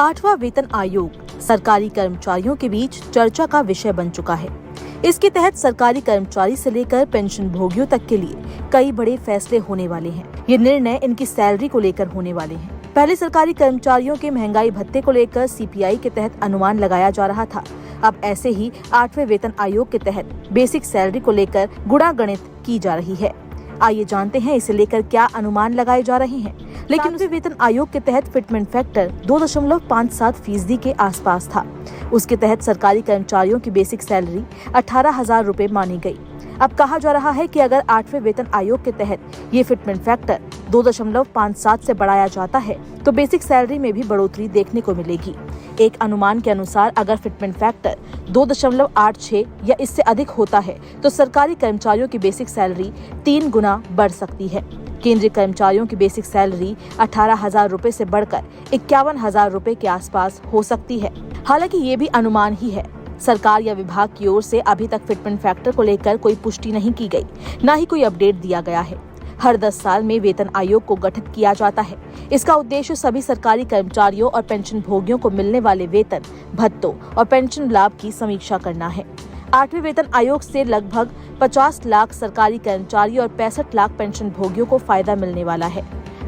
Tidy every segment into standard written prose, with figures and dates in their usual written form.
8वां वेतन आयोग सरकारी कर्मचारियों के बीच चर्चा का विषय बन चुका है। इसके तहत सरकारी कर्मचारी से लेकर पेंशन भोगियों तक के लिए कई बड़े फैसले होने वाले हैं। ये निर्णय इनकी सैलरी को लेकर होने वाले हैं। पहले सरकारी कर्मचारियों के महंगाई भत्ते को लेकर सीपीआई के तहत अनुमान लगाया जा रहा था। अब ऐसे ही 8वें वेतन आयोग के तहत बेसिक सैलरी को लेकर गुणागणित की जा रही है। आइए जानते हैं इसे लेकर क्या अनुमान लगाए जा रहे हैं। लेकिन 8वें वेतन आयोग के तहत फिटमेंट फैक्टर 2.57% के आसपास था। उसके तहत सरकारी कर्मचारियों की बेसिक सैलरी 18,000 रुपए मानी गई। अब कहा जा रहा है कि अगर 8वें वेतन आयोग के तहत ये फिटमेंट फैक्टर 2.57 से बढ़ाया जाता है तो बेसिक सैलरी में भी बढ़ोतरी देखने को मिलेगी। एक अनुमान के अनुसार अगर फिटमेंट फैक्टर 2.86 या इससे अधिक होता है तो सरकारी कर्मचारियों की बेसिक सैलरी 3 गुना बढ़ सकती है। केंद्रीय कर्मचारियों की बेसिक सैलरी 18,000 रुपए से बढ़कर 51,000 रुपए के आसपास हो सकती है। हालांकि ये भी अनुमान ही है। सरकार या विभाग की ओर से अभी तक फिटमेंट फैक्टर को लेकर कोई पुष्टि नहीं की गई, न ही कोई अपडेट दिया गया है। हर 10 साल में वेतन आयोग को गठित किया जाता है। इसका उद्देश्य सभी सरकारी कर्मचारियों और पेंशन भोगियों को मिलने वाले वेतन, भत्तों और पेंशन लाभ की समीक्षा करना है। 8वें वेतन आयोग से लगभग 50 लाख सरकारी कर्मचारी और 65 लाख पेंशन भोगियों को फायदा मिलने वाला है।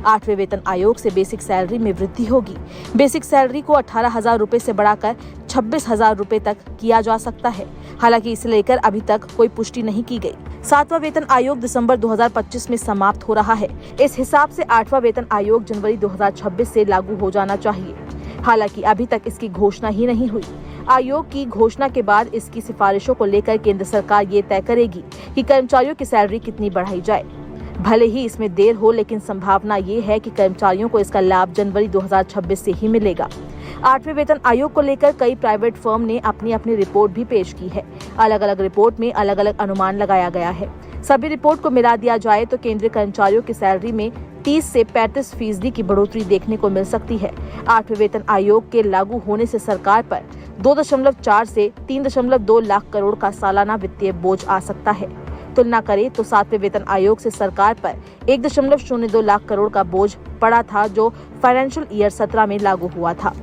8वें वेतन आयोग से बेसिक सैलरी में वृद्धि होगी। बेसिक सैलरी को 18,000 रुपए से बढ़ाकर 26,000 रुपए तक किया जा सकता है। हालांकि इसे लेकर अभी तक कोई पुष्टि नहीं की गई। 7वां वेतन आयोग दिसंबर 2025 में समाप्त हो रहा है। इस हिसाब से 8वां वेतन आयोग जनवरी 2026 से लागू हो जाना चाहिए। हालांकि अभी तक इसकी घोषणा ही नहीं हुई। आयोग की घोषणा के बाद इसकी सिफारिशों को लेकर केंद्र सरकार ये तय करेगी कि कर्मचारियों की सैलरी कितनी बढ़ाई जाए। भले ही इसमें देर हो, लेकिन संभावना ये है कि कर्मचारियों को इसका लाभ जनवरी 2026 से ही मिलेगा। 8वें वेतन आयोग को लेकर कई प्राइवेट फर्म ने अपनी अपनी रिपोर्ट भी पेश की है। अलग अलग रिपोर्ट में अलग अलग अनुमान लगाया गया है। सभी रिपोर्ट को मिला दिया जाए तो केंद्रीय कर्मचारियों की सैलरी में 30 से 35% की बढ़ोतरी देखने को मिल सकती है। 8वें वेतन आयोग के लागू होने से सरकार पर 2.4 से 3.2 लाख करोड़ का सालाना वित्तीय बोझ आ सकता है। तुलना करें तो 7वें वेतन आयोग से सरकार पर 1.02 लाख करोड़ का बोझ पड़ा था, जो फाइनेंशियल ईयर 17 में लागू हुआ था।